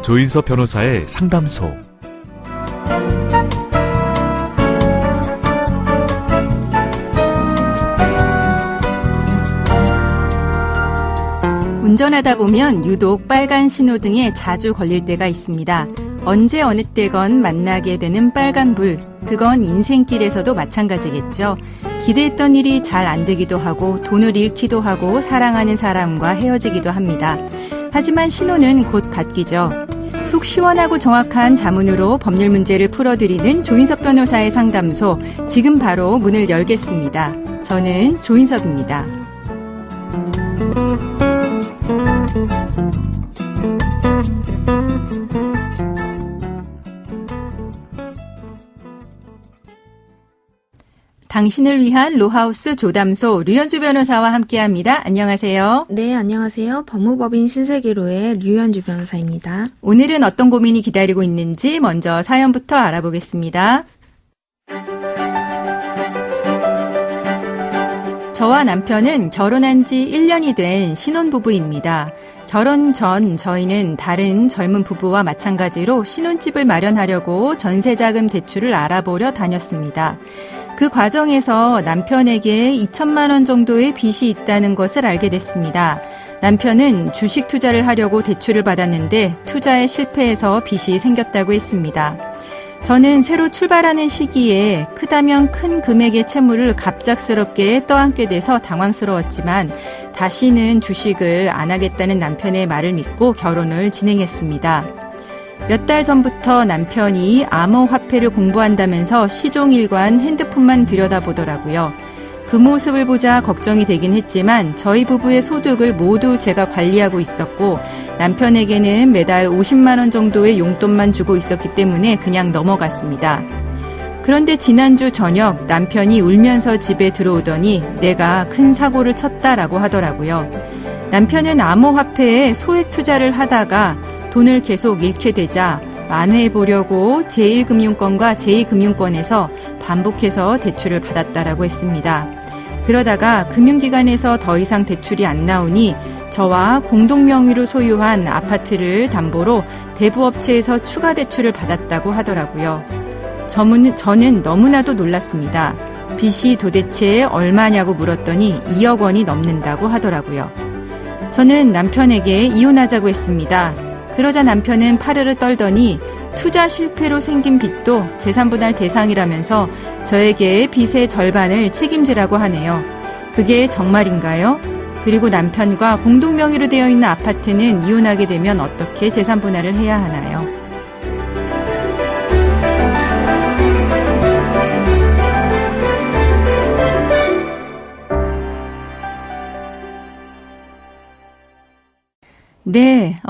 조인섭 변호사의 상담소. 운전하다 보면 유독 빨간 신호등에 자주 걸릴 때가 있습니다. 언제 어느 때건 만나게 되는 빨간불, 그건 인생길에서도 마찬가지겠죠. 기대했던 일이 잘 안 되기도 하고 돈을 잃기도 하고 사랑하는 사람과 헤어지기도 합니다. 하지만 신호는 곧 바뀌죠. 속 시원하고 정확한 자문으로 법률 문제를 풀어드리는 조인섭 변호사의 상담소, 지금 바로 문을 열겠습니다. 저는 조인섭입니다. 당신을 위한 로하우스 조담소 류현주 변호사와 함께합니다. 안녕하세요. 네, 안녕하세요. 법무법인 신세계로의 류현주 변호사입니다. 오늘은 어떤 고민이 기다리고 있는지 먼저 사연부터 알아보겠습니다. 저와 남편은 결혼한 지 1년이 된 신혼부부입니다. 결혼 전 저희는 다른 젊은 부부와 마찬가지로 신혼집을 마련하려고 전세자금 대출을 알아보려 다녔습니다. 그 과정에서 남편에게 2천만 원 정도의 빚이 있다는 것을 알게 됐습니다. 남편은 주식 투자를 하려고 대출을 받았는데 투자에 실패해서 빚이 생겼다고 했습니다. 저는 새로 출발하는 시기에 크다면 큰 금액의 채무를 갑작스럽게 떠안게 돼서 당황스러웠지만 다시는 주식을 안 하겠다는 남편의 말을 믿고 결혼을 진행했습니다. 몇 달 전부터 남편이 암호화폐를 공부한다면서 시종일관 핸드폰만 들여다보더라고요. 그 모습을 보자 걱정이 되긴 했지만 저희 부부의 소득을 모두 제가 관리하고 있었고 남편에게는 매달 50만 원 정도의 용돈만 주고 있었기 때문에 그냥 넘어갔습니다. 그런데 지난주 저녁 남편이 울면서 집에 들어오더니 내가 큰 사고를 쳤다라고 하더라고요. 남편은 암호화폐에 소액 투자를 하다가 돈을 계속 잃게 되자 만회해보려고 제1금융권과 제2금융권에서 반복해서 대출을 받았다라고 했습니다. 그러다가 금융기관에서 더 이상 대출이 안 나오니 저와 공동명의로 소유한 아파트를 담보로 대부업체에서 추가 대출을 받았다고 하더라고요. 저는 너무나도 놀랐습니다. 빚이 도대체 얼마냐고 물었더니 2억 원이 넘는다고 하더라고요. 저는 남편에게 이혼하자고 했습니다. 그러자 남편은 파르르 떨더니 투자 실패로 생긴 빚도 재산분할 대상이라면서 저에게 빚의 절반을 책임지라고 하네요. 그게 정말인가요? 그리고 남편과 공동명의로 되어 있는 아파트는 이혼하게 되면 어떻게 재산분할을 해야 하나요? 네,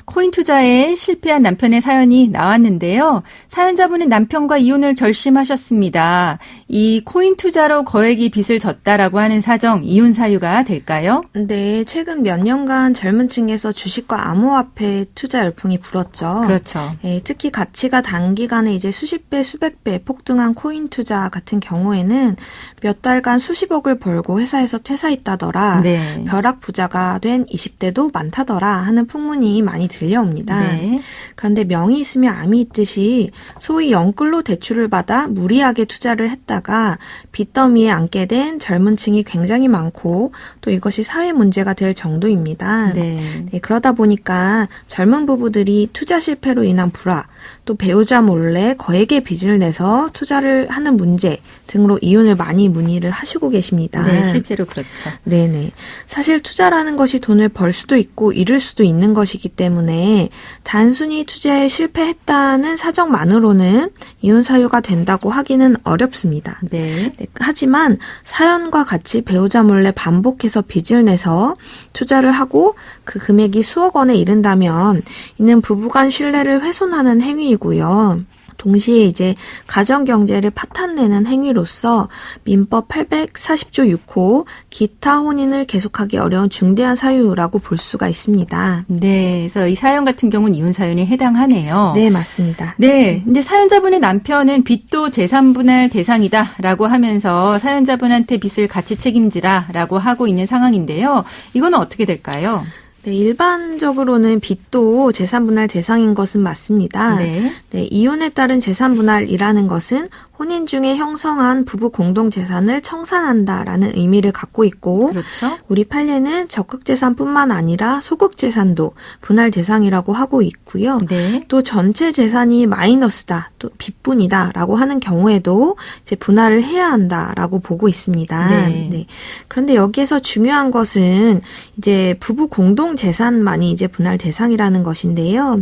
코인 투자에 실패한 남편의 사연이 나왔는데요. 사연자분은 남편과 이혼을 결심하셨습니다. 이 코인 투자로 거액의 빚을 졌다라고 하는 사정, 이혼 사유가 될까요? 네, 최근 몇 년간 젊은 층에서 주식과 암호화폐 투자 열풍이 불었죠. 그렇죠. 네, 특히 가치가 단기간에 이제 수십 배, 수백 배 폭등한 코인 투자 같은 경우에는 몇 달간 수십억을 벌고 회사에서 퇴사했다더라. 네. 벼락 부자가 된 20대도 많다더라. 하는 풍문이 많이 들려옵니다. 네. 그런데 명이 있으면 암이 있듯이 소위 영끌로 대출을 받아 무리하게 투자를 했다가 빚더미에 앉게 된 젊은 층이 굉장히 많고 또 이것이 사회 문제가 될 정도입니다. 네. 네, 그러다 보니까 젊은 부부들이 투자 실패로 인한 불화, 또 배우자 몰래 거액의 빚을 내서 투자를 하는 문제 등으로 이혼을 많이 문의를 하시고 계십니다. 네, 실제로 그렇죠. 네네. 사실 투자라는 것이 돈을 벌 수도 있고 잃을 수도 있는 것이기 때문에 단순히 투자에 실패했다는 사정만으로는 이혼 사유가 된다고 하기는 어렵습니다. 네. 네, 하지만 사연과 같이 배우자 몰래 반복해서 빚을 내서 투자를 하고 그 금액이 수억 원에 이른다면 이는 부부간 신뢰를 훼손하는 행위이고요. 동시에 이제 가정경제를 파탄내는 행위로서 민법 840조 6호 기타 혼인을 계속하기 어려운 중대한 사유라고 볼 수가 있습니다. 네, 그래서 이 사연 같은 경우는 이혼 사연에 해당하네요. 네, 맞습니다. 네, 근데 사연자분의 남편은 빚도 재산분할 대상이다라고 하면서 사연자분한테 빚을 같이 책임지라라고 하고 있는 상황인데요. 이거는 어떻게 될까요? 네, 일반적으로는 빚도 재산분할 대상인 것은 맞습니다. 네. 네, 이혼에 따른 재산분할이라는 것은 혼인 중에 형성한 부부 공동재산을 청산한다라는 의미를 갖고 있고 그렇죠. 우리 판례는 적극재산뿐만 아니라 소극재산도 분할 대상이라고 하고 있고요. 네. 또 전체 재산이 마이너스다, 또 빚분이다라고 하는 경우에도 이제 분할을 해야 한다라고 보고 있습니다. 네. 네. 그런데 여기에서 중요한 것은 이제 부부 공동재산만이 이제 분할 대상이라는 것인데요.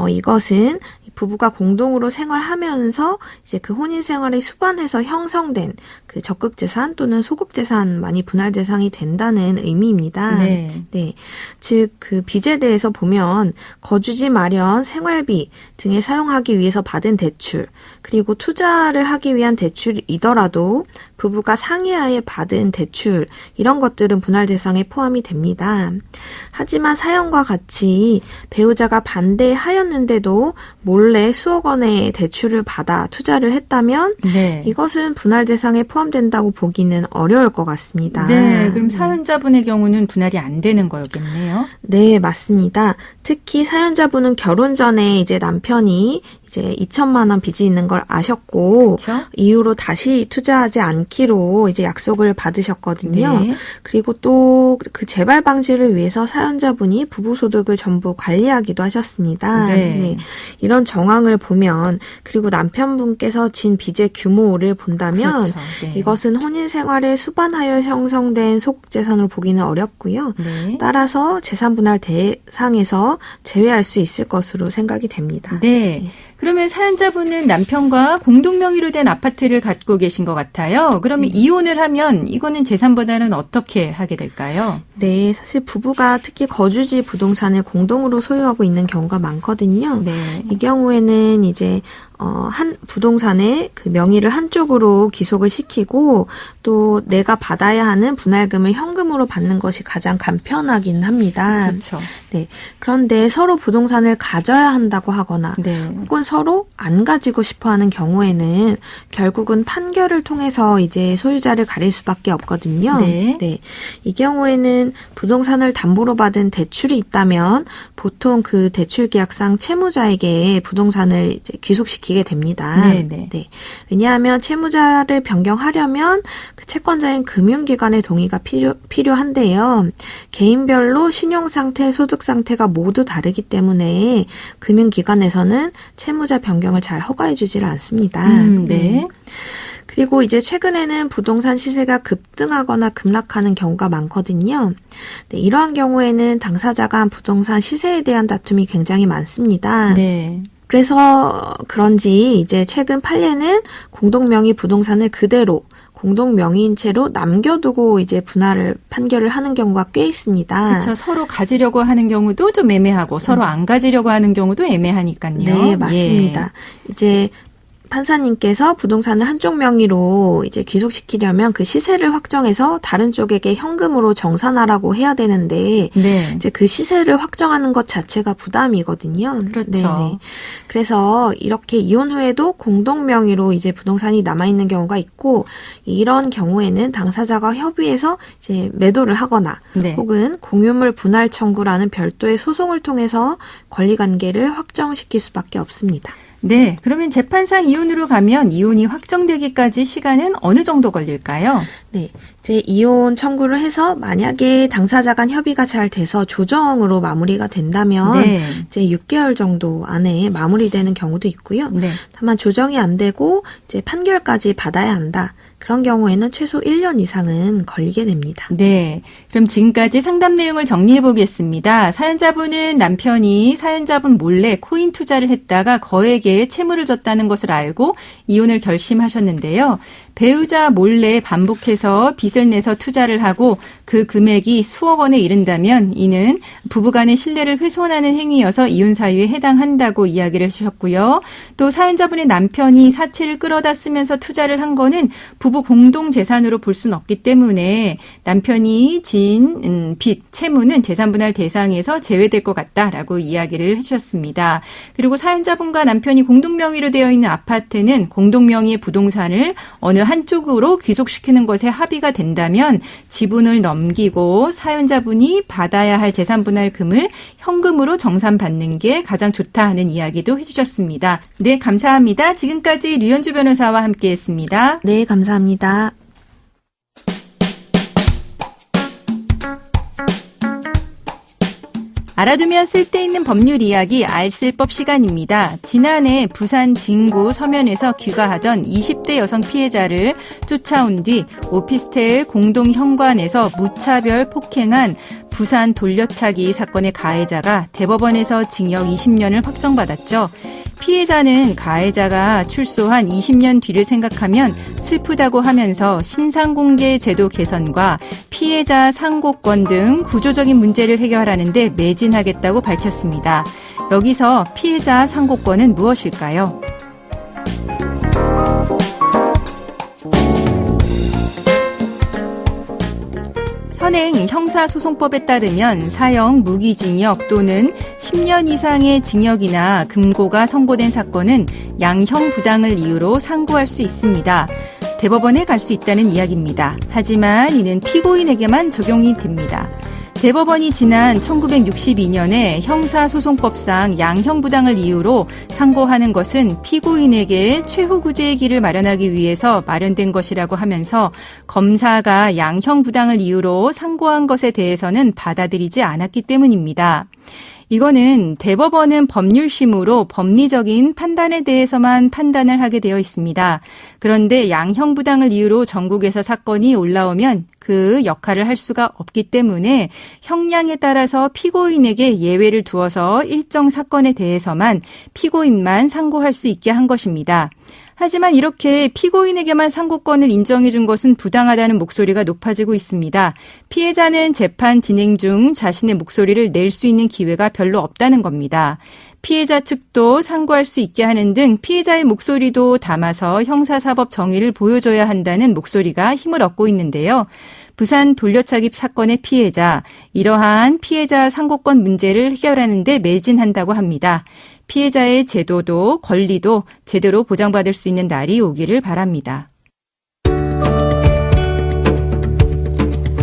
이것은 부부가 공동으로 생활하면서 이제 그 혼인 생활에 수반해서 형성된 그 적극재산 또는 소극재산만이 분할 대상이 된다는 의미입니다. 네. 네. 즉, 그 빚에 대해서 보면 거주지 마련, 생활비 등에 사용하기 위해서 받은 대출, 그리고 투자를 하기 위한 대출이더라도 부부가 상의하에 받은 대출, 이런 것들은 분할 대상에 포함이 됩니다. 하지만 사연과 같이 배우자가 반대하였는데도 몰래 수억 원의 대출을 받아 투자를 했다면 네. 이것은 분할 대상에 포함된다고 보기는 어려울 것 같습니다. 네. 그럼 사연자분의 경우는 분할이 안 되는 거겠네요. 네, 맞습니다. 특히 사연자분은 결혼 전에 이제 남편이 이제 2천만 원 빚이 있는 걸 아셨고 그렇죠? 이후로 다시 투자하지 않기로 이제 약속을 받으셨거든요. 네. 그리고 또 그 재발 방지를 위해서 사연자분이 부부 소득을 전부 관리하기도 하셨습니다. 네. 이런 정황을 보면 그리고 남편분께서 진 빚의 규모를 본다면 그렇죠. 네. 이것은 혼인 생활에 수반하여 형성된 소극재산으로 보기는 어렵고요. 네. 따라서 재산분할 대상에서 제외할 수 있을 것으로 생각이 됩니다. 네. 그러면 사연자분은 남편과 공동명의로 된 아파트를 갖고 계신 것 같아요. 그러면 이혼을 하면 이거는 재산분할은 어떻게 하게 될까요? 네, 사실 부부가 특히 거주지 부동산을 공동으로 소유하고 있는 경우가 많거든요. 네. 이 경우에는 이제 한 부동산의 그 명의를 한쪽으로 귀속을 시키고 또 내가 받아야 하는 분할금을 현금으로 받는 것이 가장 간편하긴 합니다. 그렇죠. 네. 그런데 서로 부동산을 가져야 한다고 하거나 네. 혹은 서로 안 가지고 싶어 하는 경우에는 결국은 판결을 통해서 이제 소유자를 가릴 수밖에 없거든요. 네. 네. 이 경우에는 부동산을 담보로 받은 대출이 있다면 보통 그 대출 계약상 채무자에게 부동산을 이제 귀속시키게 됩니다. 네. 왜냐하면 채무자를 변경하려면 그 채권자인 금융기관의 동의가 필요한데요. 개인별로 신용상태, 소득상태가 모두 다르기 때문에 금융기관에서는 채무자 변경을 잘 허가해주지를 않습니다. 네. 그리고 이제 최근에는 부동산 시세가 급등하거나 급락하는 경우가 많거든요. 네, 이러한 경우에는 당사자가 부동산 시세에 대한 다툼이 굉장히 많습니다. 네. 그래서 그런지 이제 최근 판례는 공동명의 부동산을 그대로 공동명의인 채로 남겨두고 이제 분할을 판결을 하는 경우가 꽤 있습니다. 그렇죠. 서로 가지려고 하는 경우도 좀 애매하고 서로 안 가지려고 하는 경우도 애매하니까요. 네, 맞습니다. 예. 이제 판사님께서 부동산을 한쪽 명의로 이제 귀속시키려면 그 시세를 확정해서 다른 쪽에게 현금으로 정산하라고 해야 되는데 네. 이제 그 시세를 확정하는 것 자체가 부담이거든요. 그렇죠. 네네. 그래서 이렇게 이혼 후에도 공동 명의로 이제 부동산이 남아 있는 경우가 있고 이런 경우에는 당사자가 협의해서 이제 매도를 하거나 네. 혹은 공유물 분할 청구라는 별도의 소송을 통해서 권리 관계를 확정시킬 수밖에 없습니다. 네. 그러면 재판상 이혼으로 가면 이혼이 확정되기까지 시간은 어느 정도 걸릴까요? 네. 이제 이혼 청구를 해서 만약에 당사자 간 협의가 잘 돼서 조정으로 마무리가 된다면 네. 이제 6개월 정도 안에 마무리되는 경우도 있고요. 네. 다만 조정이 안 되고 이제 판결까지 받아야 한다. 그런 경우에는 최소 1년 이상은 걸리게 됩니다. 네. 그럼 지금까지 상담 내용을 정리해 보겠습니다. 사연자분은 남편이 사연자분 몰래 코인 투자를 했다가 거액의 채무를 졌다는 것을 알고 이혼을 결심하셨는데요. 배우자 몰래 반복해서 빚을 내서 투자를 하고 그 금액이 수억 원에 이른다면 이는 부부간의 신뢰를 훼손하는 행위여서 이혼 사유에 해당한다고 이야기를 해주셨고요. 또 사연자분의 남편이 사채를 끌어다 쓰면서 투자를 한 거는 부부 부부 공동 재산으로 볼 수는 없기 때문에 남편이 지은 빚, 채무는 재산분할 대상에서 제외될 것 같다라고 이야기를 해주셨습니다. 그리고 사연자분과 남편이 공동명의로 되어 있는 아파트는 공동명의의 부동산을 어느 한쪽으로 귀속시키는 것에 합의가 된다면 지분을 넘기고 사연자분이 받아야 할 재산분할금을 현금으로 정산받는 게 가장 좋다 하는 이야기도 해주셨습니다. 네, 감사합니다. 지금까지 류현주 변호사와 함께했습니다. 네, 감사합니다. 알아두면 쓸데있는 법률 이야기 알쓸법 시간입니다. 지난해 부산 진구 서면에서 귀가하던 20대 여성 피해자를 쫓아온 뒤 오피스텔 공동 현관에서 무차별 폭행한 부산 돌려차기 사건의 가해자가 대법원에서 징역 20년을 확정받았죠. 피해자는 가해자가 출소한 20년 뒤를 생각하면 슬프다고 하면서 신상공개 제도 개선과 피해자 상고권 등 구조적인 문제를 해결하는 데 매진하겠다고 밝혔습니다. 여기서 피해자 상고권은 무엇일까요? 현행 형사소송법에 따르면 사형, 무기징역 또는 10년 이상의 징역이나 금고가 선고된 사건은 양형부당을 이유로 상고할 수 있습니다. 대법원에 갈 수 있다는 이야기입니다. 하지만 이는 피고인에게만 적용이 됩니다. 대법원이 지난 1962년에 형사소송법상 양형부당을 이유로 상고하는 것은 피고인에게 최후구제의 길을 마련하기 위해서 마련된 것이라고 하면서 검사가 양형부당을 이유로 상고한 것에 대해서는 받아들이지 않았기 때문입니다. 이거는 대법원은 법률심으로 법리적인 판단에 대해서만 판단을 하게 되어 있습니다. 그런데 양형부당을 이유로 전국에서 사건이 올라오면 그 역할을 할 수가 없기 때문에 형량에 따라서 피고인에게 예외를 두어서 일정 사건에 대해서만 피고인만 상고할 수 있게 한 것입니다. 하지만 이렇게 피고인에게만 상고권을 인정해 준 것은 부당하다는 목소리가 높아지고 있습니다. 피해자는 재판 진행 중 자신의 목소리를 낼 수 있는 기회가 별로 없다는 겁니다. 피해자 측도 상고할 수 있게 하는 등 피해자의 목소리도 담아서 형사사법 정의를 보여줘야 한다는 목소리가 힘을 얻고 있는데요. 부산 돌려차기 사건의 피해자, 이러한 피해자 상고권 문제를 해결하는 데 매진한다고 합니다. 피해자의 제도도 권리도 제대로 보장받을 수 있는 날이 오기를 바랍니다.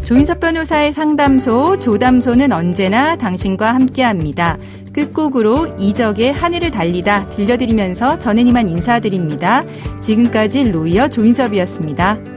조인섭 변호사의 상담소, 조담소는 언제나 당신과 함께합니다. 끝곡으로 이적의 하늘을 달리다 들려드리면서 저는 이만 인사드립니다. 지금까지 로이어 조인섭이었습니다.